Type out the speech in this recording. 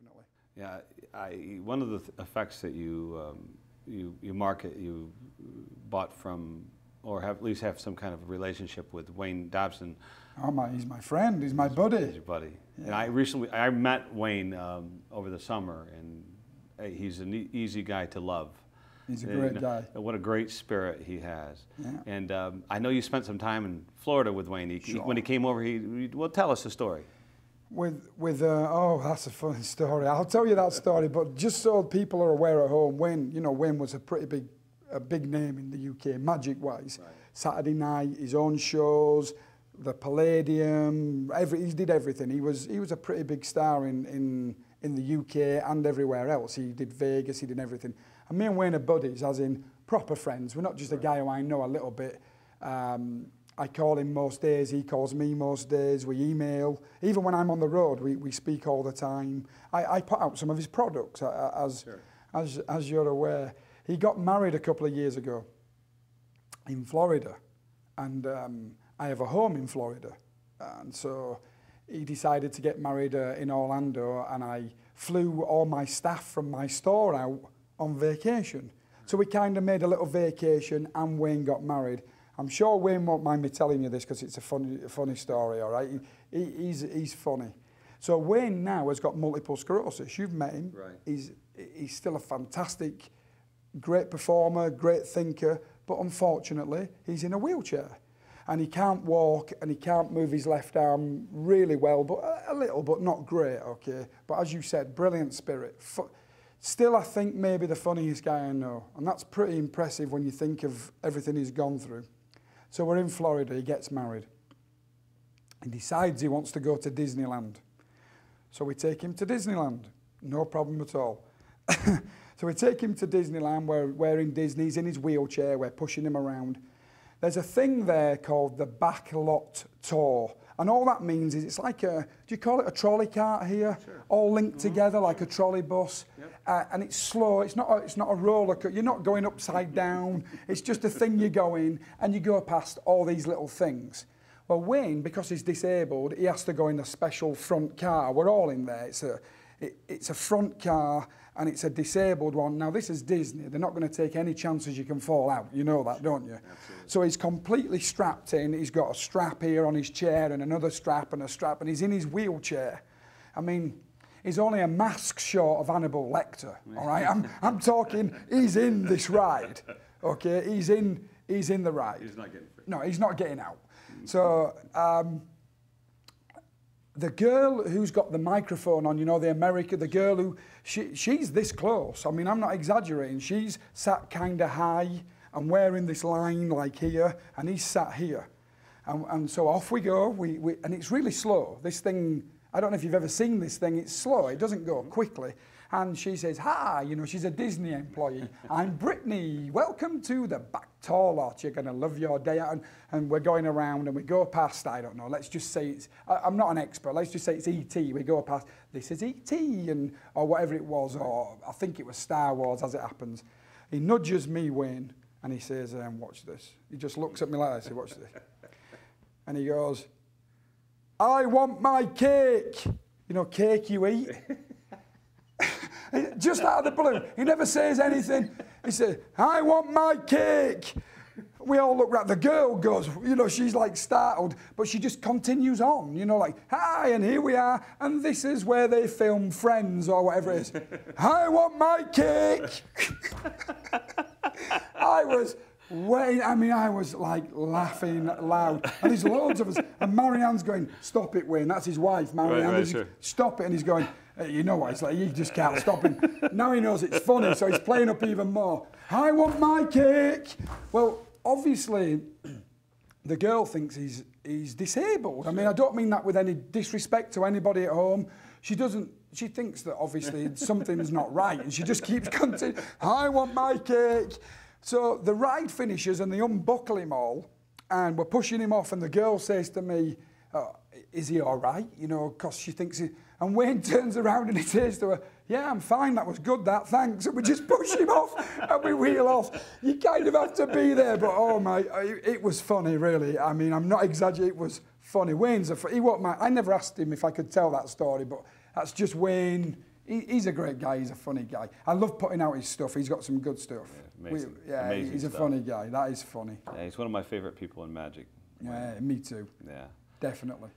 definitely. Yeah, one of the effects that you market, you bought from, or have, at least have some kind of relationship with Wayne Dobson. Oh he's my friend. He's my buddy. He's your buddy. Yeah. And I met Wayne over the summer, and he's an easy guy to love. He's a great guy. What a great spirit he has. Yeah. And I know you spent some time in Florida with Wayne. Sure. When he came over, well, tell us the story. Oh, that's a funny story. I'll tell you that story, but just so people are aware at home, Wayne was a pretty big name in the UK, magic-wise. Right. Saturday night, his own shows, the Palladium, he did everything. He was a pretty big star in the UK and everywhere else. He did Vegas, he did everything. And me and Wayne are buddies, as in proper friends. We're not just a guy who I know a little bit. I call him most days, he calls me most days, we email. Even when I'm on the road, we speak all the time. I put out some of his products, as you're aware. He got married a couple of years ago in Florida, and I have a home in Florida. And so he decided to get married in Orlando, and I flew all my staff from my store out on vacation. So we kind of made a little vacation, and Wayne got married. I'm sure Wayne won't mind me telling you this because it's a funny story, all right? He's funny. So Wayne now has got multiple sclerosis. You've met him. Right. He's still a fantastic, great performer, great thinker, but unfortunately, he's in a wheelchair. And he can't walk, and he can't move his left arm really well, but a little, but not great, okay? But as you said, brilliant spirit. Still, I think maybe the funniest guy I know. And that's pretty impressive when you think of everything he's gone through. So we're in Florida, he gets married. He decides he wants to go to Disneyland. So we take him to Disneyland, no problem at all. So we take him to Disneyland, we're in Disney, he's in his wheelchair, we're pushing him around. There's a thing there called the backlot tour. And all that means is it's like do you call it a trolley cart here? Sure. All linked together like a trolley bus. Yep. And it's slow, it's not a roller coaster, you're not going upside down, it's just a thing you go in and you go past all these little things. Well, Wayne, because he's disabled, he has to go in a special front car. We're all in there. It's a front car, and it's a disabled one. Now, this is Disney. They're not going to take any chances you can fall out. You know that, don't you? Absolutely. So he's completely strapped in. He's got a strap here on his chair and another strap, and he's in his wheelchair. I mean, he's only a mask short of Hannibal Lecter, all right? I'm talking, he's in this ride, okay? He's in the ride. He's not getting free. No, he's not getting out. So the girl who's got the microphone on, the girl who, she's this close. I mean, I'm not exaggerating. She's sat kind of high and wearing this line like here, and he's sat here. And so off we go, and it's really slow. This thing, I don't know if you've ever seen this thing, it's slow, it doesn't go quickly. And she says, hi, she's a Disney employee. I'm Brittany, welcome to the back tour lot. You're gonna love your day out. And we're going around and we go past, I don't know, let's just say I'm not an expert, let's just say it's E.T. We go past, this is E.T. or whatever it was, or I think it was Star Wars as it happens. He nudges me, Wayne, and he says, watch this. He just looks at me like this, watch this. And he goes, I want my cake. Cake you eat. Just out of the blue. He never says anything. He says, I want my cake. We all look right. The girl goes, she's like startled, but she just continues on, like, hi, and here we are. And this is where they film Friends or whatever it is. I want my cake. I was like laughing loud. And there's loads of us. And Marianne's going, stop it, Wayne. That's his wife, Marianne. Right, sure. Stop it. And he's going, you know what it's like, you just can't stop him. Now he knows it's funny, so he's playing up even more. I want my cake. Well, obviously, the girl thinks he's disabled. I mean, I don't mean that with any disrespect to anybody at home. She thinks that obviously something's not right, and she just keeps continuing, I want my cake. So the ride finishes and they unbuckle him all, and we're pushing him off, and the girl says to me, is he all right? Because she thinks and Wayne turns around and he says to her, yeah, I'm fine, that was good, that, thanks. And we just push him off and we wheel off. You kind of have to be there, but oh my, it was funny, really. I mean, I'm not exaggerating, it was funny. Wayne's he won't mind. I never asked him if I could tell that story, but that's just Wayne. He's a great guy. He's a funny guy. I love putting out his stuff. He's got some good stuff. Yeah, amazing. Amazing he's stuff. A funny guy. That is funny. Yeah, he's one of my favorite people in Magic. Yeah, me too. Yeah. Definitely.